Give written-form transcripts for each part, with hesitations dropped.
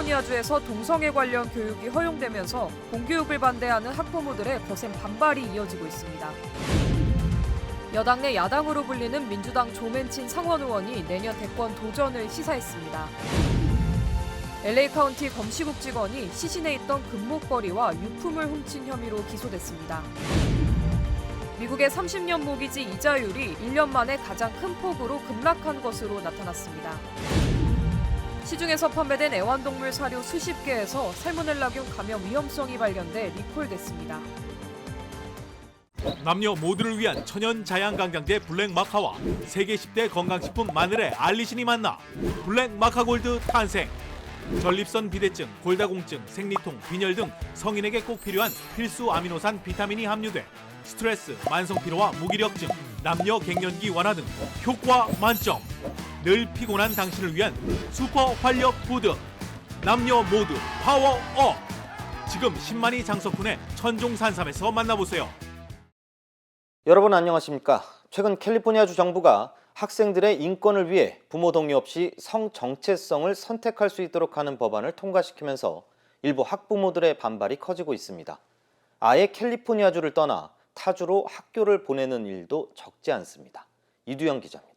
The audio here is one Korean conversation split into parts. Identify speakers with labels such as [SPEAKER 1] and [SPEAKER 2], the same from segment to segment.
[SPEAKER 1] 캘리포니아주에서 동성애 관련 교육이 허용되면서 공교육을 반대하는 학부모들의 거센 반발이 이어지고 있습니다. 여당 내 야당으로 불리는 민주당 조맨친 상원 의원이 내년 대권 도전을 시사했습니다. LA 카운티 검시국 직원이 시신에 있던 금목걸이와 유품을 훔친 혐의로 기소됐습니다. 미국의 30년 모기지 이자율이 1년 만에 가장 큰 폭으로 급락한 것으로 나타났습니다. 시중에서 판매된 애완동물 사료 수십 개에서 살모넬라균 감염 위험성이 발견돼 리콜됐습니다.
[SPEAKER 2] 남녀 모두를 위한 천연 자양강장제 블랙 마카와 세계 10대 건강식품 마늘의 알리신이 만나 블랙 마카골드 탄생. 전립선 비대증, 골다공증, 생리통, 빈혈 등 성인에게 꼭 필요한 필수 아미노산 비타민이 함유돼 스트레스, 만성피로와 무기력증, 남녀 갱년기 완화 등 효과 만점. 늘 피곤한 당신을 위한 슈퍼 활력 푸드. 남녀 모두 파워업. 지금 10만이 장석훈의 천종산삼에서 만나보세요.
[SPEAKER 3] 여러분 안녕하십니까? 최근 캘리포니아주 정부가 학생들의 인권을 위해 부모 동의 없이 성 정체성을 선택할 수 있도록 하는 법안을 통과시키면서 일부 학부모들의 반발이 커지고 있습니다. 아예 캘리포니아주를 떠나 타주로 학교를 보내는 일도 적지 않습니다. 이두영 기자입니다.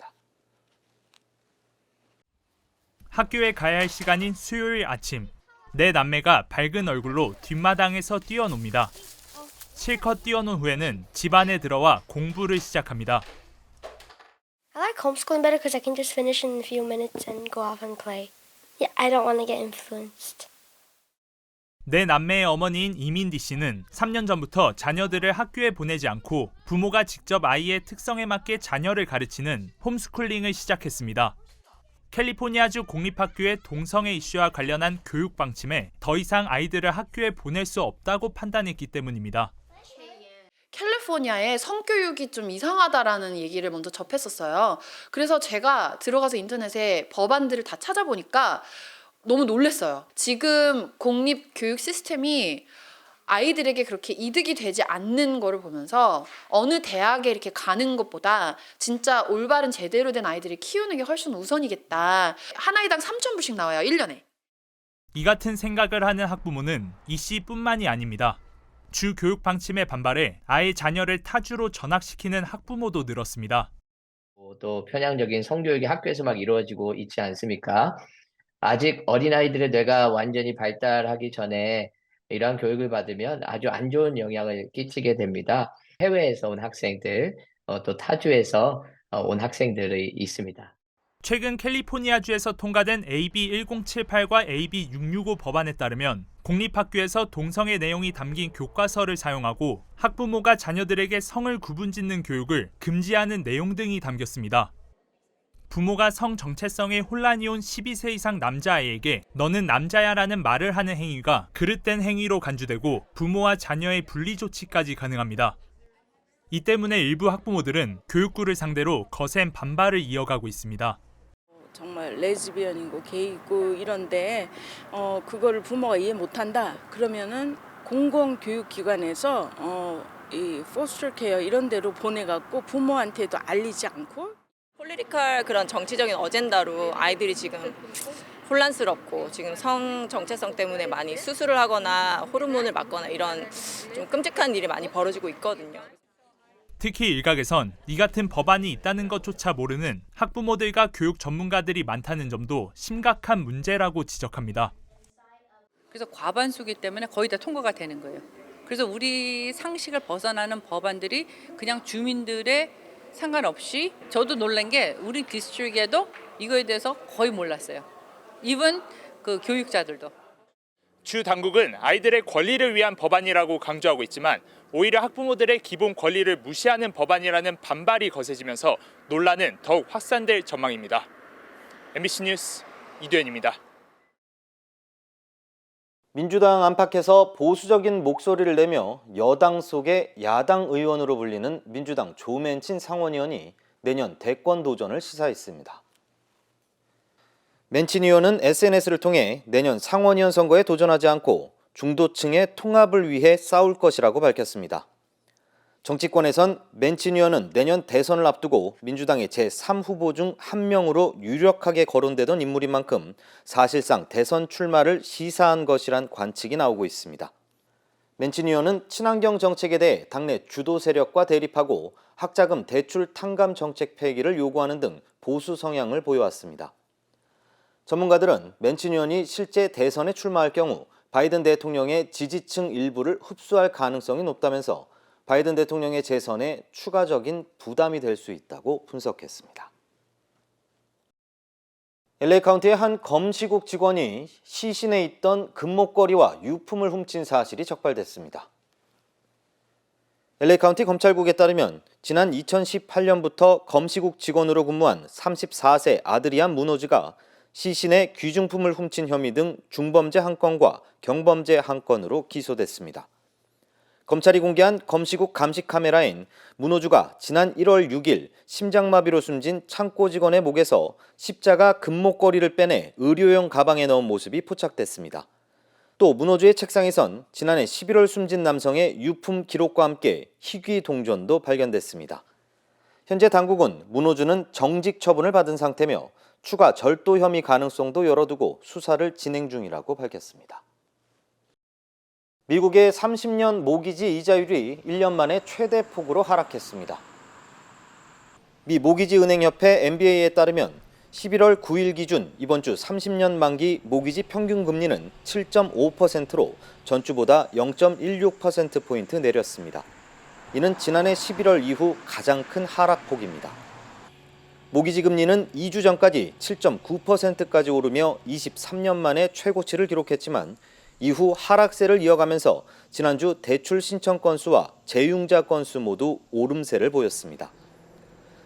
[SPEAKER 4] 학교에 가야 할 시간인 수요일 아침, 내 남매가 밝은 얼굴로 뒷마당에서 뛰어놉니다. 실컷 뛰어논 후에는 집 안에 들어와 공부를 시작합니다.
[SPEAKER 5] I like homeschooling better because I can just finish in a few minutes and go off and play. Yeah, I don't want to get influenced.
[SPEAKER 4] 내 남매의 어머니인 이민디 씨는 3년 전부터 자녀들을 학교에 보내지 않고 부모가 직접 아이의 특성에 맞게 자녀를 가르치는 홈스쿨링을 시작했습니다. 캘리포니아주 공립학교의 동성애 이슈와 관련한 교육 방침에 더 이상 아이들을 학교에 보낼 수 없다고 판단했기 때문입니다.
[SPEAKER 6] 캘리포니아의 성교육이 좀 이상하다라는 얘기를 먼저 접했었어요. 그래서 제가 들어가서 인터넷에 법안들을 다 찾아보니까 너무 놀랐어요. 지금 공립교육 시스템이 아이들에게 그렇게 이득이 되지 않는 거를 보면서 어느 대학에 이렇게 가는 것보다 진짜 올바른 제대로 된 아이들을 키우는 게 훨씬 우선이겠다. 한 아이당 3,000불씩 나와요, 1년에.
[SPEAKER 4] 이 같은 생각을 하는 학부모는 이 씨뿐만이 아닙니다. 주 교육 방침에 반발해 아예 자녀를 타주로 전학시키는 학부모도 늘었습니다.
[SPEAKER 7] 또 편향적인 성교육이 학교에서 막 이루어지고 있지 않습니까? 아직 어린아이들의 뇌가 완전히 발달하기 전에 이러한 교육을 받으면 아주 안 좋은 영향을 끼치게 됩니다. 해외에서 온 학생들, 또 타주에서 온 학생들이 있습니다.
[SPEAKER 4] 최근 캘리포니아주에서 통과된 AB 1078과 AB 665 법안에 따르면 공립학교에서 동성애 내용이 담긴 교과서를 사용하고 학부모가 자녀들에게 성을 구분짓는 교육을 금지하는 내용 등이 담겼습니다. 부모가 성 정체성에 혼란이 온 12세 이상 남자아이에게 너는 남자야라는 말을 하는 행위가 그릇된 행위로 간주되고 부모와 자녀의 분리 조치까지 가능합니다. 이 때문에 일부 학부모들은 교육부를 상대로 거센 반발을 이어가고 있습니다.
[SPEAKER 8] 정말 레즈비언이고 게이고 이런데 그거를 부모가 이해 못한다 그러면은 공공교육기관에서 이 포스터 케어 이런 데로 보내갖고 부모한테도 알리지 않고
[SPEAKER 9] 폴리티컬 그런 정치적인 어젠다로 아이들이 지금 혼란스럽고 지금 성 정체성 때문에 많이 수술을 하거나 호르몬을 맞거나 이런 좀 끔찍한 일이 많이 벌어지고 있거든요.
[SPEAKER 4] 특히 일각에선 이 같은 법안이 있다는 것조차 모르는 학부모들과 교육 전문가들이 많다는 점도 심각한 문제라고 지적합니다.
[SPEAKER 10] 그래서 과반수기 때문에 거의 다 통과가 되는 거예요. 그래서 우리 상식을 벗어나는 법안들이 그냥 주민들의 상관없이 저도 놀란 게 우리 디스트릭에도 이거에 대해서 거의 몰랐어요. 이븐 그 교육자들도.
[SPEAKER 11] 주 당국은 아이들의 권리를 위한 법안이라고 강조하고 있지만 오히려 학부모들의 기본 권리를 무시하는 법안이라는 반발이 거세지면서 논란은 더욱 확산될 전망입니다. MBC 뉴스 이두현입니다.
[SPEAKER 3] 민주당 안팎에서 보수적인 목소리를 내며 여당 속의 야당 의원으로 불리는 민주당 조맨친 상원의원이 내년 대권 도전을 시사했습니다. 맨친 의원은 SNS를 통해 내년 상원의원 선거에 도전하지 않고 중도층의 통합을 위해 싸울 것이라고 밝혔습니다. 정치권에선 맨친 의원은 내년 대선을 앞두고 민주당의 제3후보 중 한 명으로 유력하게 거론되던 인물인 만큼 사실상 대선 출마를 시사한 것이란 관측이 나오고 있습니다. 맨친 의원은 친환경 정책에 대해 당내 주도 세력과 대립하고 학자금 대출 탕감 정책 폐기를 요구하는 등 보수 성향을 보여왔습니다. 전문가들은 맨친 의원이 실제 대선에 출마할 경우 바이든 대통령의 지지층 일부를 흡수할 가능성이 높다면서 바이든 대통령의 재선에 추가적인 부담이 될 수 있다고 분석했습니다. LA 카운티의 한 검시국 직원이 시신에 있던 금목걸이와 유품을 훔친 사실이 적발됐습니다. LA 카운티 검찰국에 따르면 지난 2018년부터 검시국 직원으로 근무한 34세 아드리안 무노즈가 시신의 귀중품을 훔친 혐의 등 중범죄 한 건과 경범죄 한 건으로 기소됐습니다. 검찰이 공개한 검시국 감시 카메라엔 무노주가 지난 1월 6일 심장마비로 숨진 창고 직원의 목에서 십자가 금목걸이를 빼내 의료용 가방에 넣은 모습이 포착됐습니다. 또 무노주의 책상에선 지난해 11월 숨진 남성의 유품 기록과 함께 희귀 동전도 발견됐습니다. 현재 당국은 무노주는 정직 처분을 받은 상태며 추가 절도 혐의 가능성도 열어두고 수사를 진행 중이라고 밝혔습니다. 미국의 30년 모기지 이자율이 1년 만에 최대 폭으로 하락했습니다. 미 모기지은행협회 MBA에 따르면 11월 9일 기준 이번 주 30년 만기 모기지 평균 금리는 7.5%로 전주보다 0.16%포인트 내렸습니다. 이는 지난해 11월 이후 가장 큰 하락폭입니다. 모기지 금리는 2주 전까지 7.9%까지 오르며 23년 만에 최고치를 기록했지만 이후 하락세를 이어가면서 지난주 대출 신청 건수와 재융자 건수 모두 오름세를 보였습니다.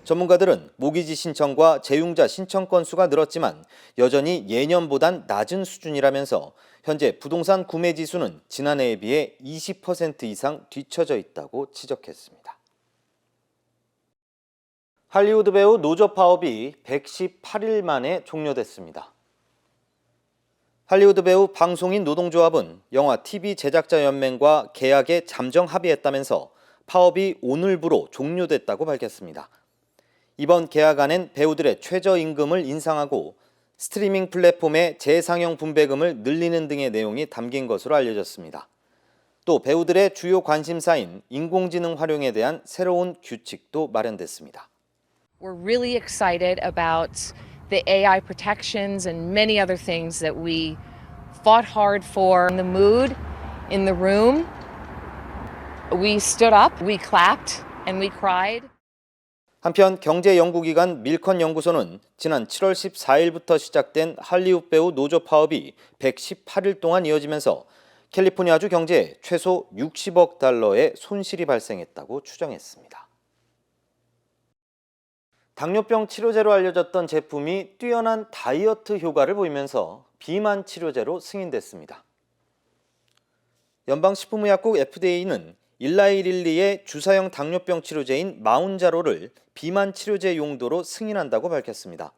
[SPEAKER 3] 전문가들은 모기지 신청과 재융자 신청 건수가 늘었지만 여전히 예년보단 낮은 수준이라면서 현재 부동산 구매 지수는 지난해에 비해 20% 이상 뒤처져 있다고 지적했습니다. 할리우드 배우 노조 파업이 118일 만에 종료됐습니다. 할리우드 배우 방송인 노동조합은 영화 TV 제작자 연맹과 계약에 잠정 합의했다면서 파업이 오늘부로 종료됐다고 밝혔습니다. 이번 계약안엔 배우들의 최저임금을 인상하고 스트리밍 플랫폼의 재상영 분배금을 늘리는 등의 내용이 담긴 것으로 알려졌습니다. 또 배우들의 주요 관심사인 인공지능 활용에 대한 새로운 규칙도 마련됐습니다.
[SPEAKER 12] We're really excited about the AI protections and many other things that we fought hard for. The mood in the room, we stood up, we clapped, and we cried.
[SPEAKER 3] 한편 경제연구기관 밀컨 연구소는 지난 7월 14일부터 시작된 할리우드 배우 노조 파업이 118일 동안 이어지면서 캘리포니아주 경제에 최소 60억 달러의 손실이 발생했다고 추정했습니다. 당뇨병 치료제로 알려졌던 제품이 뛰어난 다이어트 효과를 보이면서 비만 치료제로 승인됐습니다. 연방식품의약국 FDA는 일라이 릴리의 주사형 당뇨병 치료제인 마운자로를 비만 치료제 용도로 승인한다고 밝혔습니다.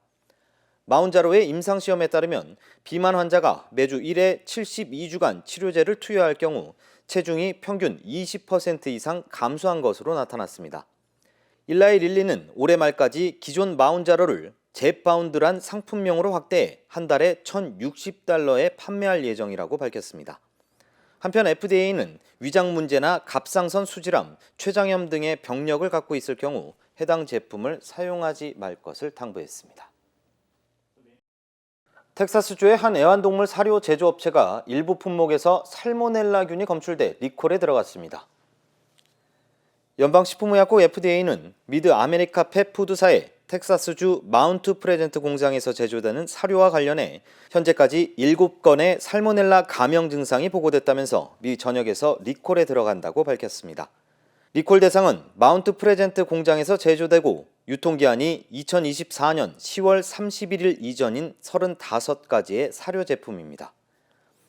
[SPEAKER 3] 마운자로의 임상시험에 따르면 비만 환자가 매주 1회 72주간 치료제를 투여할 경우 체중이 평균 20% 이상 감소한 것으로 나타났습니다. 일라이 릴리는 올해 말까지 기존 마운자로를 젯바운드란 상품명으로 확대해 한 달에 $1,060에 판매할 예정이라고 밝혔습니다. 한편 FDA는 위장 문제나 갑상선 수질암, 췌장염 등의 병력을 갖고 있을 경우 해당 제품을 사용하지 말 것을 당부했습니다. 텍사스주의 한 애완동물 사료 제조업체가 일부 품목에서 살모넬라균이 검출돼 리콜에 들어갔습니다. 연방식품의약국 FDA는 미드 아메리카 펫푸드사의 텍사스주 마운트 프레젠트 공장에서 제조되는 사료와 관련해 현재까지 7건의 살모넬라 감염 증상이 보고됐다면서 미 전역에서 리콜에 들어간다고 밝혔습니다. 리콜 대상은 마운트 프레젠트 공장에서 제조되고 유통기한이 2024년 10월 31일 이전인 35가지의 사료 제품입니다.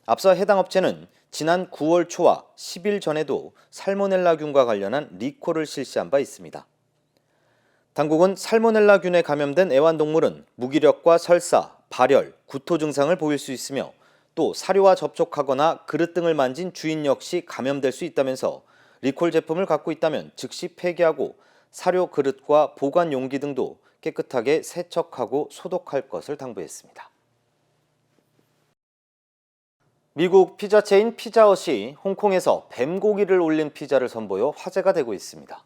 [SPEAKER 3] 앞서 해당 업체는 지난 9월 초와 10일 전에도 살모넬라균과 관련한 리콜을 실시한 바 있습니다. 당국은 살모넬라균에 감염된 애완동물은 무기력과 설사, 발열, 구토 증상을 보일 수 있으며 또 사료와 접촉하거나 그릇 등을 만진 주인 역시 감염될 수 있다면서 리콜 제품을 갖고 있다면 즉시 폐기하고 사료 그릇과 보관 용기 등도 깨끗하게 세척하고 소독할 것을 당부했습니다. 미국 피자 체인 피자헛이 홍콩에서 뱀고기를 올린 피자를 선보여 화제가 되고 있습니다.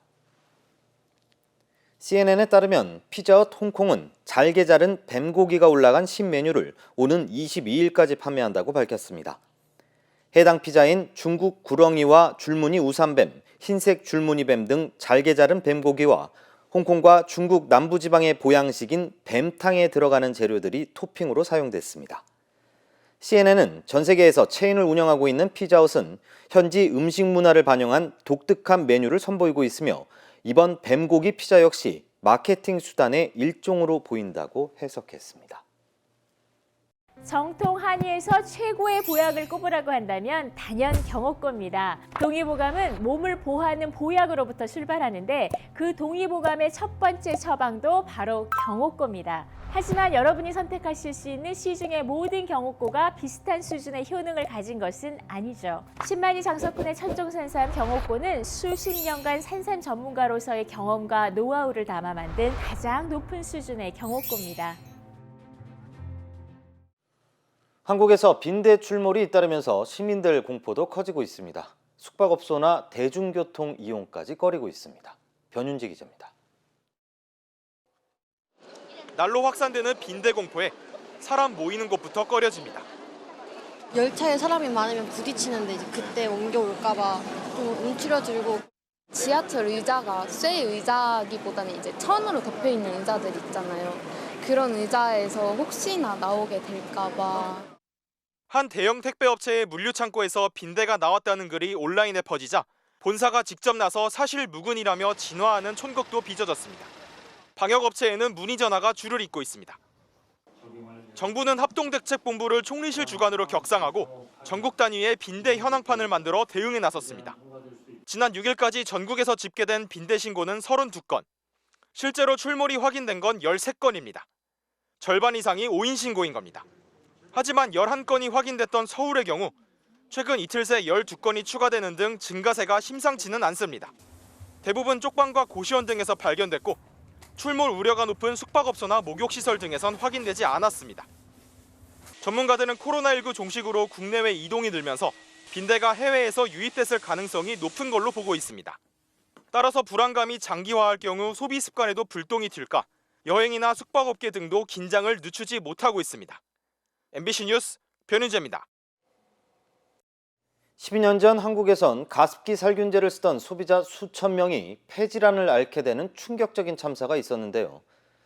[SPEAKER 3] CNN에 따르면 피자헛 홍콩은 잘게 자른 뱀고기가 올라간 신메뉴를 오는 22일까지 판매한다고 밝혔습니다. 해당 피자인 중국 구렁이와 줄무늬 우산뱀, 흰색 줄무늬뱀 등 잘게 자른 뱀고기와 홍콩과 중국 남부지방의 보양식인 뱀탕에 들어가는 재료들이 토핑으로 사용됐습니다. CNN은 전 세계에서 체인을 운영하고 있는 피자헛은 현지 음식 문화를 반영한 독특한 메뉴를 선보이고 있으며 이번 뱀고기 피자 역시 마케팅 수단의 일종으로 보인다고 해석했습니다.
[SPEAKER 13] 정통 한의에서 최고의 보약을 꼽으라고 한다면 단연 경옥고입니다. 동의보감은 몸을 보호하는 보약으로부터 출발하는데 그 동의보감의 첫 번째 처방도 바로 경옥고입니다. 하지만 여러분이 선택하실 수 있는 시중의 모든 경옥고가 비슷한 수준의 효능을 가진 것은 아니죠. 10만이 장석군의 천종산삼 경옥고는 수십 년간 산삼 전문가로서의 경험과 노하우를 담아 만든 가장 높은 수준의 경옥고입니다.
[SPEAKER 3] 한국에서 빈대 출몰이 잇따르면서 시민들 공포도 커지고 있습니다. 숙박업소나 대중교통 이용까지 꺼리고 있습니다. 변윤지 기자입니다.
[SPEAKER 14] 날로 확산되는 빈대 공포에 사람 모이는 곳부터 꺼려집니다.
[SPEAKER 5] 열차에 사람이 많으면 부딪히는데 이제 그때 옮겨올까봐 좀 움츠려들고 지하철 의자가 쇠 의자기보다는 이제 천으로 덮여 있는 의자들 있잖아요. 그런 의자에서 혹시나 나오게 될까봐.
[SPEAKER 14] 한 대형 택배업체의 물류창고에서 빈대가 나왔다는 글이 온라인에 퍼지자 본사가 직접 나서 사실 무근이라며 진화하는 촌극도 빚어졌습니다. 방역업체에는 문의 전화가 줄을 잇고 있습니다. 정부는 합동대책본부를 총리실 주관으로 격상하고 전국 단위의 빈대 현황판을 만들어 대응에 나섰습니다. 지난 6일까지 전국에서 집계된 빈대 신고는 32건, 실제로 출몰이 확인된 건 13건입니다. 절반 이상이 오인 신고인 겁니다. 하지만 11건이 확인됐던 서울의 경우 최근 이틀 새 12건이 추가되는 등 증가세가 심상치는 않습니다. 대부분 쪽방과 고시원 등에서 발견됐고 출몰 우려가 높은 숙박업소나 목욕시설 등에선 확인되지 않았습니다. 전문가들은 코로나19 종식으로 국내외 이동이 늘면서 빈대가 해외에서 유입됐을 가능성이 높은 걸로 보고 있습니다. 따라서 불안감이 장기화할 경우 소비 습관에도 불똥이 튈까 여행이나 숙박업계 등도 긴장을 늦추지 못하고 있습니다. MBC 뉴스 변윤재입니다.
[SPEAKER 3] 12년 전 한국에선 가습기 살균제를 쓰던 소비자 수천 명이 폐질환을 앓게 되는 충격적인 참사가 있었는데요.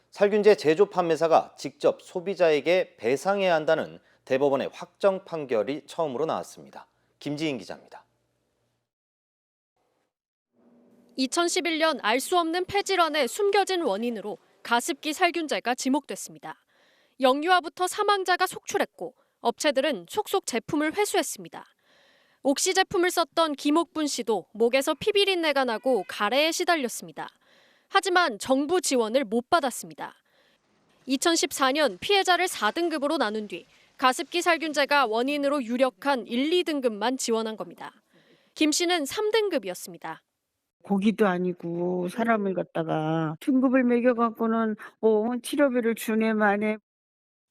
[SPEAKER 3] 살균제 제조 판매사가 직접 소비자에게 배상해야 한다는 대법원의 확정 판결이 처음으로 나왔습니다. 김지인 기자입니다.
[SPEAKER 15] 2011년 알 수 없는 폐질환의 숨겨진 원인으로 가습기 살균제가 지목됐습니다. 영유아부터 사망자가 속출했고 업체들은 속속 제품을 회수했습니다. 옥시 제품을 썼던 김옥분 씨도 목에서 피비린내가 나고 가래에 시달렸습니다. 하지만 정부 지원을 못 받았습니다. 2014년 피해자를 4등급으로 나눈 뒤 가습기 살균제가 원인으로 유력한 1, 2등급만 지원한 겁니다. 김 씨는 3등급이었습니다.
[SPEAKER 16] 고기도 아니고 사람을 갖다가 등급을 매겨갖고는 치료비를 주네 마네.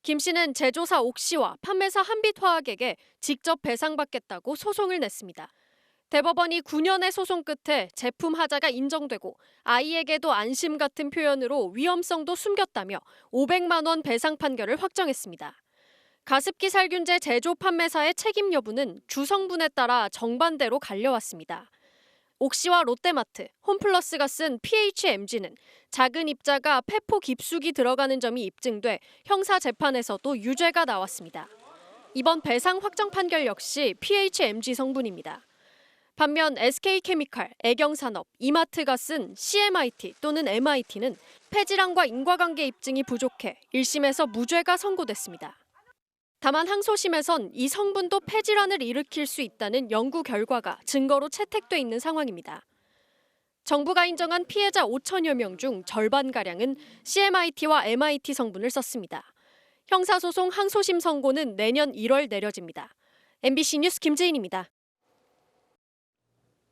[SPEAKER 15] 김 씨는 제조사 옥시와 판매사 한빛화학에게 직접 배상받겠다고 소송을 냈습니다. 대법원이 9년의 소송 끝에 제품 하자가 인정되고 아이에게도 안심 같은 표현으로 위험성도 숨겼다며 500만 원 배상 판결을 확정했습니다. 가습기 살균제 제조 판매사의 책임 여부는 주성분에 따라 정반대로 갈려왔습니다. 옥시와 롯데마트, 홈플러스가 쓴 PHMG는 작은 입자가 폐포 깊숙이 들어가는 점이 입증돼 형사 재판에서도 유죄가 나왔습니다. 이번 배상 확정 판결 역시 PHMG 성분입니다. 반면 SK케미칼, 애경산업, 이마트가 쓴 CMIT 또는 MIT는 폐질환과 인과관계 입증이 부족해 1심에서 무죄가 선고됐습니다. 다만 항소심에선 이 성분도 폐질환을 일으킬 수 있다는 연구 결과가 증거로 채택돼 있는 상황입니다. 정부가 인정한 피해자 5천여 명 중 절반가량은 CMIT와 MIT 성분을 썼습니다. 형사소송 항소심 선고는 내년 1월 내려집니다. MBC 뉴스 김재인입니다.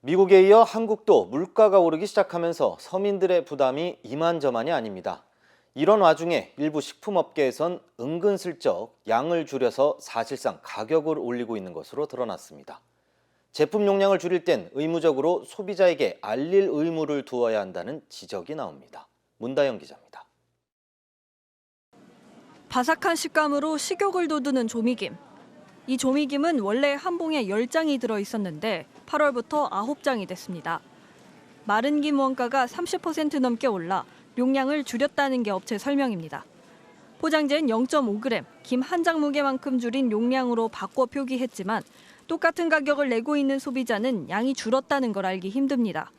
[SPEAKER 3] 미국에 이어 한국도 물가가 오르기 시작하면서 서민들의 부담이 이만저만이 아닙니다. 이런 와중에 일부 식품업계에선 은근슬쩍 양을 줄여서 사실상 가격을 올리고 있는 것으로 드러났습니다. 제품 용량을 줄일 땐 의무적으로 소비자에게 알릴 의무를 두어야 한다는 지적이 나옵니다. 문다영 기자입니다.
[SPEAKER 17] 바삭한 식감으로 식욕을 돋우는 조미김. 이 조미김은 원래 한 봉에 10장이 들어있었는데 8월부터 9장이 됐습니다. 마른 김 원가가 30% 넘게 올라 용량을 줄였다는 게 업체 설명입니다. 포장지엔 0.5g, 김 한 장 무게만큼 줄인 용량으로 바꿔 표기했지만 똑같은 가격을 내고 있는 소비자는 양이 줄었다는 걸 알기 힘듭니다.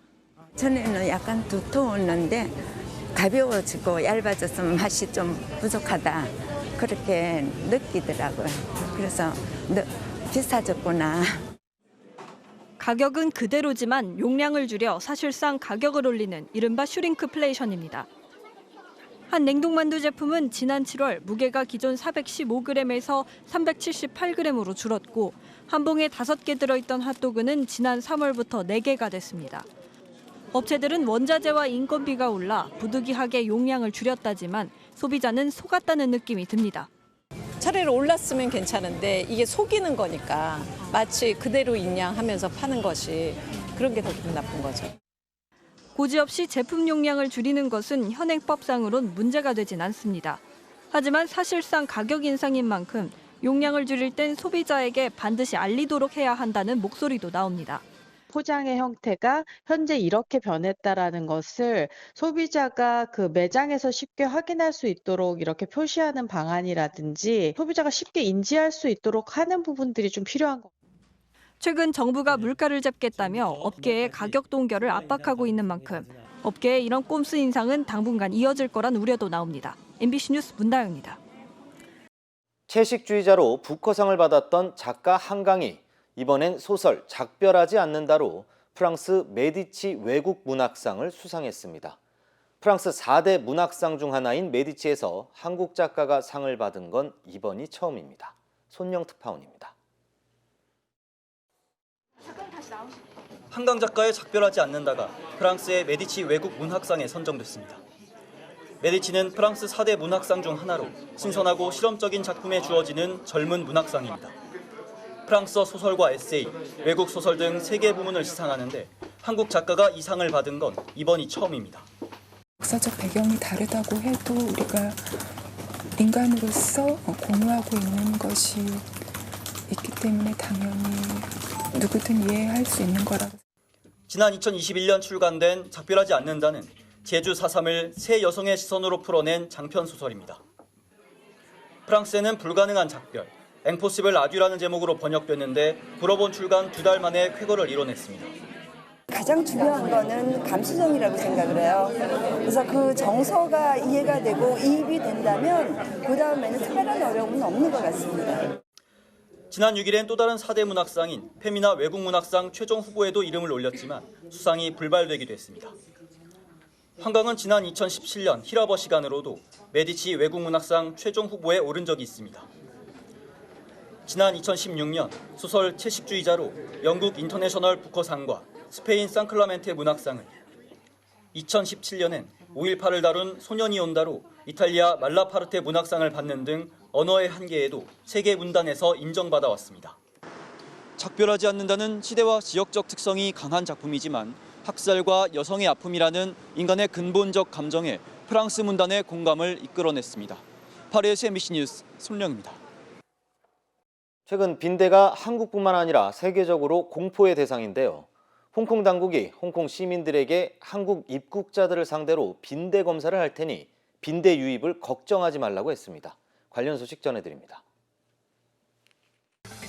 [SPEAKER 18] 전에는 약간 두터웠는데 가벼워지고 얇아져서 맛이 좀 부족하다. 그렇게 느끼더라고요. 그래서 비싸졌구나.
[SPEAKER 17] 가격은 그대로지만 용량을 줄여 사실상 가격을 올리는 이른바 슈링크플레이션입니다. 한 냉동만두 제품은 지난 7월 무게가 기존 415g에서 378g으로 줄었고 한 봉에 5개 들어있던 핫도그는 지난 3월부터 4개가 됐습니다. 업체들은 원자재와 인건비가 올라 부득이하게 용량을 줄였다지만 소비자는 속았다는 느낌이 듭니다.
[SPEAKER 19] 차라리 올랐으면 괜찮은데 이게 속이는 거니까 마치 그대로 인양하면서 파는 것이 그런 게 더 기분 나쁜 거죠.
[SPEAKER 17] 고지없이 제품 용량을 줄이는 것은 현행법상으론 문제가 되진 않습니다. 하지만 사실상 가격 인상인 만큼 용량을 줄일 땐 소비자에게 반드시 알리도록 해야 한다는 목소리도 나옵니다.
[SPEAKER 20] 포장의 형태가 현재 이렇게 변했다라는 것을 소비자가 그 매장에서 쉽게 확인할 수 있도록 이렇게 표시하는 방안이라든지 소비자가 쉽게 인지할 수 있도록 하는 부분들이 좀 필요한 것 같아요.
[SPEAKER 17] 최근 정부가 물가를 잡겠다며 업계의 가격 동결을 압박하고 있는 만큼 업계의 이런 꼼수 인상은 당분간 이어질 거란 우려도 나옵니다. MBC 뉴스 문다영입니다.
[SPEAKER 3] 채식주의자로 부커상을 받았던 작가 한강이 이번엔 소설 작별하지 않는다로 프랑스 메디치 외국 문학상을 수상했습니다. 프랑스 4대 문학상 중 하나인 메디치에서 한국 작가가 상을 받은 건 이번이 처음입니다. 손영 특파원입니다.
[SPEAKER 21] 한강 작가의 작별하지 않는다가 프랑스의 메디치 외국 문학상에 선정됐습니다. 메디치는 프랑스 4대 문학상 중 하나로 신선하고 실험적인 작품에 주어지는 젊은 문학상입니다. 프랑스어 소설과 에세이, 외국 소설 등 3개 부문을 시상하는데 한국 작가가 이 상을 받은 건 이번이 처음입니다.
[SPEAKER 22] 역사적 배경이 다르다고 해도 우리가 인간으로서 공유하고 있는 것이 있기 때문에 당연히 누구든 이해할 수 있는 거라고.
[SPEAKER 21] 지난 2021년 출간된 작별하지 않는다는 제주 4.3을 세 여성의 시선으로 풀어낸 장편 소설입니다. 프랑스에는 불가능한 작별, 앵포시블 아듀라는 제목으로 번역됐는데 불어본 출간 2달 만에 쾌거를 이뤄냈습니다.
[SPEAKER 23] 가장 중요한 거는 감수성이라고 생각을 해요. 그래서 그 정서가 이해가 되고 이입이 된다면 그 다음에는 특별한 어려움은 없는 것 같습니다.
[SPEAKER 21] 지난 6일엔 또 다른 4대 문학상인 페미나 외국문학상 최종 후보에도 이름을 올렸지만 수상이 불발되기도 했습니다. 한강은 지난 2017년 히라버 시간으로도 메디치 외국문학상 최종 후보에 오른 적이 있습니다. 지난 2016년 소설 채식주의자로 영국 인터내셔널 부커상과 스페인 산클라멘테 문학상을, 2017년엔 5.18을 다룬 소년이 온다로 이탈리아 말라파르테 문학상을 받는 등 언어의 한계에도 세계 문단에서 인정받아왔습니다. 작별하지 않는다는 시대와 지역적 특성이 강한 작품이지만 학살과 여성의 아픔이라는 인간의 근본적 감정에 프랑스 문단의 공감을 이끌어냈습니다. 파리에서 MBC 뉴스 손령입니다.
[SPEAKER 3] 최근 빈대가 한국뿐만 아니라 세계적으로 공포의 대상인데요. 홍콩 당국이 홍콩 시민들에게 한국 입국자들을 상대로 빈대 검사를 할 테니 빈대 유입을 걱정하지 말라고 했습니다. 관련 소식 전해드립니다.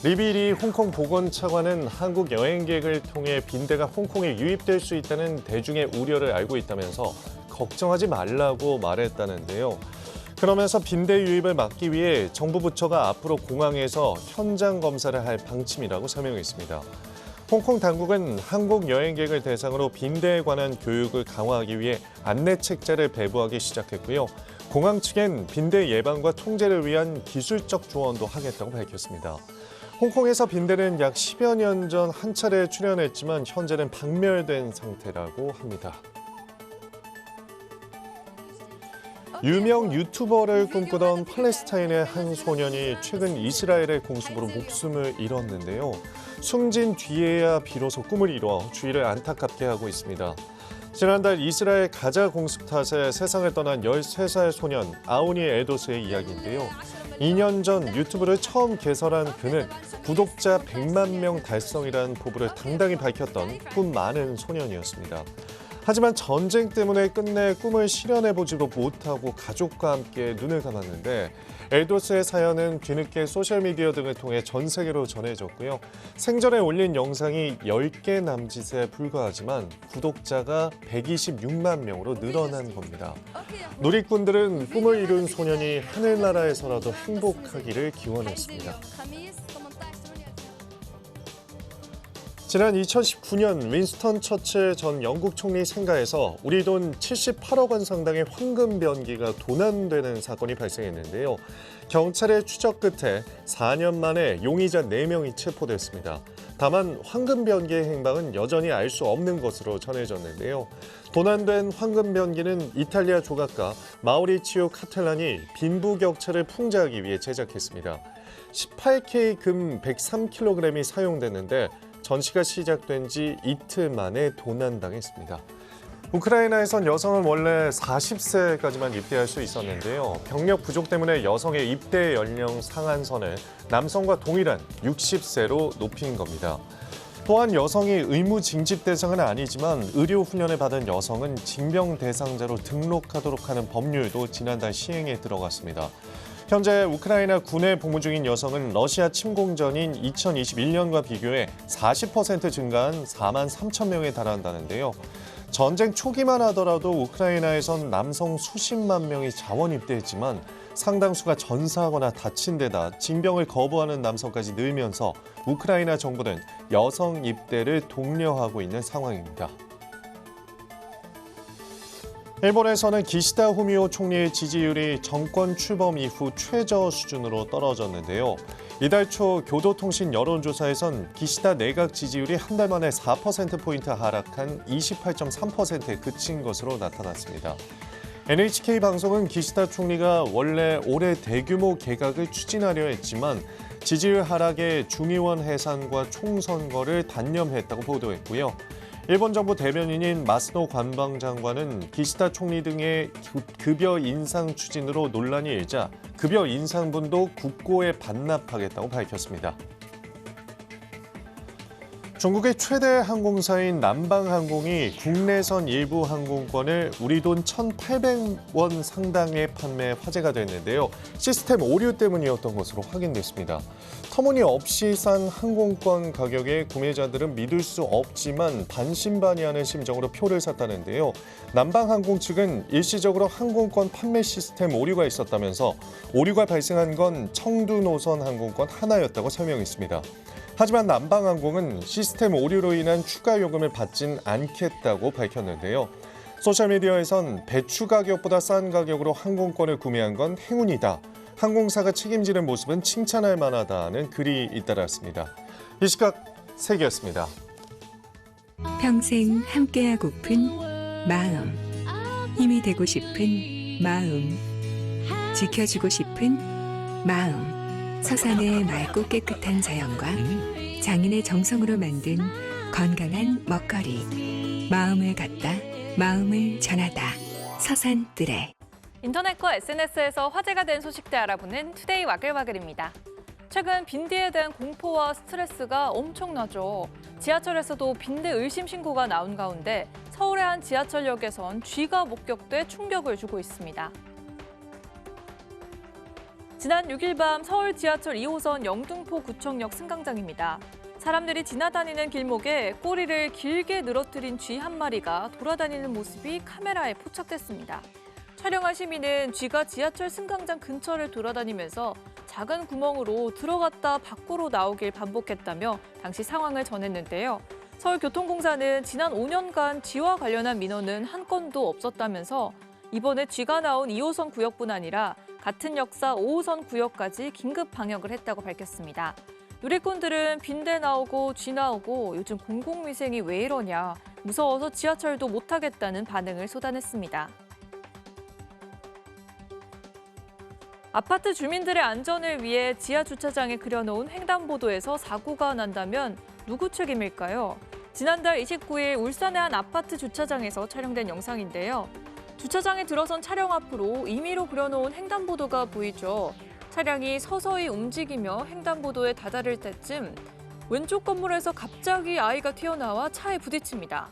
[SPEAKER 24] 리비리 홍콩 보건차관은 한국 여행객을 통해 빈대가 홍콩에 유입될 수 있다는 대중의 우려를 알고 있다면서 걱정하지 말라고 말했다는데요. 그러면서 빈대 유입을 막기 위해 정부 부처가 앞으로 공항에서 현장 검사를 할 방침이라고 설명했습니다. 홍콩 당국은 한국 여행객을 대상으로 빈대에 관한 교육을 강화하기 위해 안내 책자를 배부하기 시작했고요. 공항 측엔 빈대 예방과 통제를 위한 기술적 조언도 하겠다고 밝혔습니다. 홍콩에서 빈대는 약 10여 년 전 한 차례 출현했지만 현재는 박멸된 상태라고 합니다. 유명 유튜버를 꿈꾸던 팔레스타인의 한 소년이 최근 이스라엘의 공습으로 목숨을 잃었는데요. 숨진 뒤에야 비로소 꿈을 이뤄 주위를 안타깝게 하고 있습니다. 지난달 이스라엘 가자 공습 탓에 세상을 떠난 13살 소년 아오니 에도스의 이야기인데요. 2년 전 유튜브를 처음 개설한 그는 구독자 100만 명 달성이라는 포부를 당당히 밝혔던 꿈 많은 소년이었습니다. 하지만 전쟁 때문에 끝내 꿈을 실현해보지도 못하고 가족과 함께 눈을 감았는데 에도스의 사연은 뒤늦게 소셜미디어 등을 통해 전 세계로 전해졌고요. 생전에 올린 영상이 10개 남짓에 불과하지만 구독자가 126만 명으로 늘어난 겁니다. 누리꾼들은 꿈을 이룬 소년이 하늘나라에서라도 행복하기를 기원했습니다. 지난 2019년 윈스턴 처칠 전 영국 총리 생가에서 우리 돈 78억 원 상당의 황금 변기가 도난되는 사건이 발생했는데요. 경찰의 추적 끝에 4년 만에 용의자 4명이 체포됐습니다. 다만 황금 변기의 행방은 여전히 알 수 없는 것으로 전해졌는데요. 도난된 황금 변기는 이탈리아 조각가 마우리치오 카텔란이 빈부격차를 풍자하기 위해 제작했습니다. 18K 금 103kg이 사용됐는데 전시가 시작된 지 이틀 만에 도난당했습니다. 우크라이나에선 여성은 원래 40세까지만 입대할 수 있었는데요. 병력 부족 때문에 여성의 입대 연령 상한선을 남성과 동일한 60세로 높인 겁니다. 또한 여성이 의무 징집 대상은 아니지만 의료 훈련을 받은 여성은 징병 대상자로 등록하도록 하는 법률도 지난달 시행에 들어갔습니다. 현재 우크라이나 군에 복무 중인 여성은 러시아 침공 전인 2021년과 비교해 40% 증가한 4만 3천 명에 달한다는데요. 전쟁 초기만 하더라도 우크라이나에선 남성 수십만 명이 자원 입대했지만 상당수가 전사하거나 다친 데다 징병을 거부하는 남성까지 늘면서 우크라이나 정부는 여성 입대를 독려하고 있는 상황입니다. 일본에서는 기시다 후미오 총리의 지지율이 정권 출범 이후 최저 수준으로 떨어졌는데요. 이달 초 교도통신 여론조사에선 기시다 내각 지지율이 한 달 만에 4%포인트 하락한 28.3%에 그친 것으로 나타났습니다. NHK 방송은 기시다 총리가 원래 올해 대규모 개각을 추진하려 했지만 지지율 하락에 중의원 해산과 총선거를 단념했다고 보도했고요. 일본 정부 대변인인 마스노 관방장관은 기시다 총리 등의 급여 인상 추진으로 논란이 일자 급여 인상분도 국고에 반납하겠다고 밝혔습니다. 중국의 최대 항공사인 남방항공이 국내선 일부 항공권을 우리 돈 1,800원 상당의 판매 화제가 됐는데요. 시스템 오류 때문이었던 것으로 확인됐습니다. 터무니없이 싼 항공권 가격에 구매자들은 믿을 수 없지만 반신반의하는 심정으로 표를 샀다는데요. 남방항공 측은 일시적으로 항공권 판매 시스템 오류가 있었다면서 오류가 발생한 건 청두 노선 항공권 하나였다고 설명했습니다. 하지만 남방항공은 시스템 오류로 인한 추가 요금을 받진 않겠다고 밝혔는데요. 소셜미디어에선 배추 가격보다 싼 가격으로 항공권을 구매한 건 행운이다. 항공사가 책임지는 모습은 칭찬할 만하다는 글이 잇따랐습니다. 이 시각 세계였습니다.
[SPEAKER 1] 평생 함께하고픈 마음, 힘이 되고 싶은 마음, 지켜주고 싶은 마음. 서산의 맑고 깨끗한 자연과 장인의 정성으로 만든 건강한 먹거리. 마음을 갖다, 마음을 전하다. 서산뜨레.
[SPEAKER 2] 인터넷과 SNS에서 화제가 된 소식들 알아보는 투데이 와글와글입니다. 최근 빈대에 대한 공포와 스트레스가 엄청나죠. 지하철에서도 빈대 의심 신고가 나온 가운데 서울의 한 지하철역에선 쥐가 목격돼 충격을 주고 있습니다. 지난 6일 밤 서울 지하철 2호선 영등포 구청역 승강장입니다. 사람들이 지나다니는 길목에 꼬리를 길게 늘어뜨린 쥐 한 마리가 돌아다니는 모습이 카메라에 포착됐습니다. 촬영한 시민은 쥐가 지하철 승강장 근처를 돌아다니면서 작은 구멍으로 들어갔다 밖으로 나오길 반복했다며 당시 상황을 전했는데요. 서울교통공사는 지난 5년간 쥐와 관련한 민원은 한 건도 없었다면서 이번에 쥐가 나온 2호선 구역뿐 아니라 같은 역사 5호선 구역까지 긴급 방역을 했다고 밝혔습니다. 누리꾼들은 빈대 나오고 쥐 나오고 요즘 공공위생이 왜 이러냐, 무서워서 지하철도 못 타겠다는 반응을 쏟아냈습니다. 아파트 주민들의 안전을 위해 지하 주차장에 그려놓은 횡단보도에서 사고가 난다면 누구 책임일까요? 지난달 29일 울산의 한 아파트 주차장에서 촬영된 영상인데요. 주차장에 들어선 차량 앞으로 임의로 그려놓은 횡단보도가 보이죠. 차량이 서서히 움직이며 횡단보도에 다다를 때쯤 왼쪽 건물에서 갑자기 아이가 튀어나와 차에 부딪힙니다.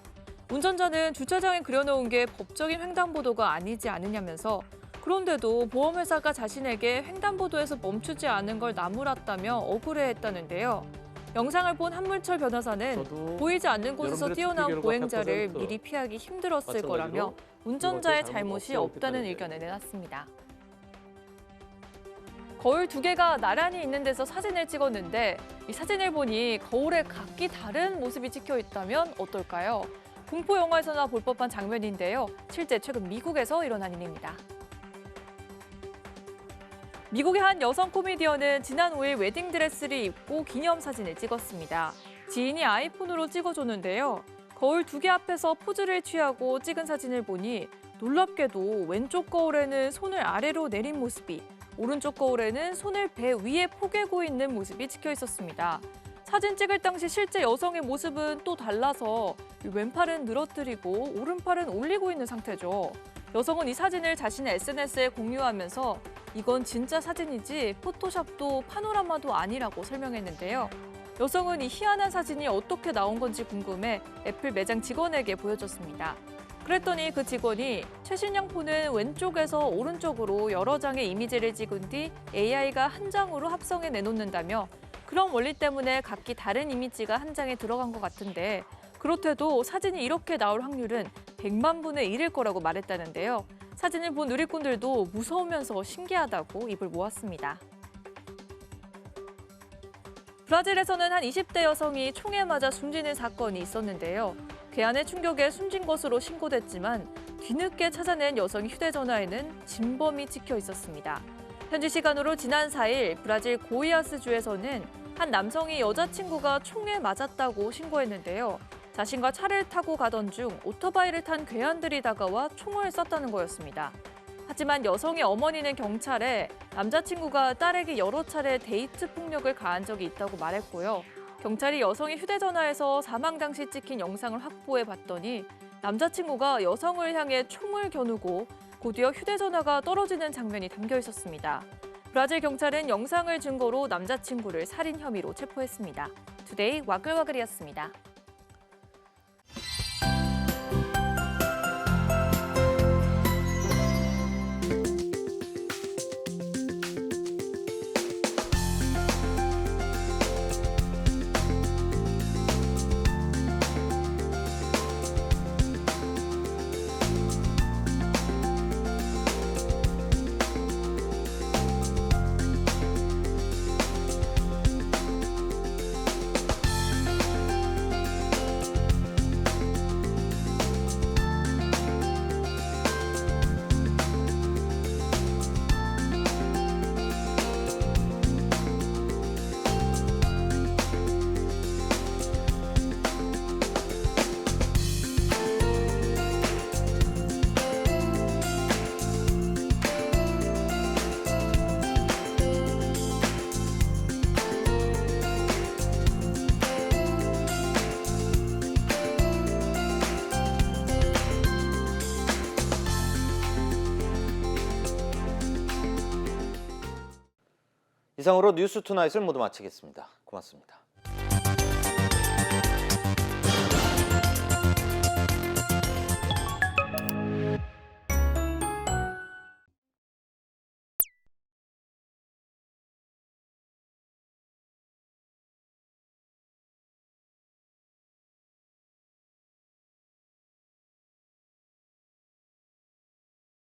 [SPEAKER 2] 운전자는 주차장에 그려놓은 게 법적인 횡단보도가 아니지 않느냐면서 그런데도 보험회사가 자신에게 횡단보도에서 멈추지 않은 걸 나무랐다며 억울해했다는데요. 영상을 본 한물철 변호사는 보이지 않는 곳에서 뛰어나온 보행자를 미리 피하기 힘들었을 거라며 운전자의 잘못이 없다는 의견을 내놨습니다. 거울 2개가 나란히 있는 데서 사진을 찍었는데 이 사진을 보니 거울에 각기 다른 모습이 찍혀 있다면 어떨까요? 공포 영화에서나 볼 법한 장면인데요. 실제 최근 미국에서 일어난 일입니다. 미국의 한 여성 코미디언은 지난 5일 웨딩드레스를 입고 기념사진을 찍었습니다. 지인이 아이폰으로 찍어줬는데요. 거울 2개 앞에서 포즈를 취하고 찍은 사진을 보니 놀랍게도 왼쪽 거울에는 손을 아래로 내린 모습이, 오른쪽 거울에는 손을 배 위에 포개고 있는 모습이 찍혀 있었습니다. 사진 찍을 당시 실제 여성의 모습은 또 달라서 왼팔은 늘어뜨리고 오른팔은 올리고 있는 상태죠. 여성은 이 사진을 자신의 SNS에 공유하면서 이건 진짜 사진이지 포토샵도 파노라마도 아니라고 설명했는데요. 여성은 이 희한한 사진이 어떻게 나온 건지 궁금해 애플 매장 직원에게 보여줬습니다. 그랬더니 그 직원이 최신형 폰은 왼쪽에서 오른쪽으로 여러 장의 이미지를 찍은 뒤 AI가 한 장으로 합성해 내놓는다며 그런 원리 때문에 각기 다른 이미지가 한 장에 들어간 것 같은데 그렇대도 사진이 이렇게 나올 확률은 100만 분의 1일 거라고 말했다는데요. 사진을 본 누리꾼들도 무서우면서 신기하다고 입을 모았습니다. 브라질에서는 한 20대 여성이 총에 맞아 숨지는 사건이 있었는데요. 괴한의 충격에 숨진 것으로 신고됐지만 뒤늦게 찾아낸 여성의 휴대전화에는 진범이 찍혀 있었습니다. 현지 시간으로 지난 4일 브라질 고이아스주에서는 한 남성이 여자친구가 총에 맞았다고 신고했는데요. 자신과 차를 타고 가던 중 오토바이를 탄 괴한들이 다가와 총을 쐈다는 거였습니다. 하지만 여성의 어머니는 경찰에 남자친구가 딸에게 여러 차례 데이트 폭력을 가한 적이 있다고 말했고요. 경찰이 여성의 휴대전화에서 사망 당시 찍힌 영상을 확보해 봤더니 남자친구가 여성을 향해 총을 겨누고 곧이어 휴대전화가 떨어지는 장면이 담겨 있었습니다. 브라질 경찰은 영상을 증거로 남자친구를 살인 혐의로 체포했습니다. 투데이 와글와글이었습니다.
[SPEAKER 3] 이상으로 뉴스투나잇을 모두 마치겠습니다. 고맙습니다.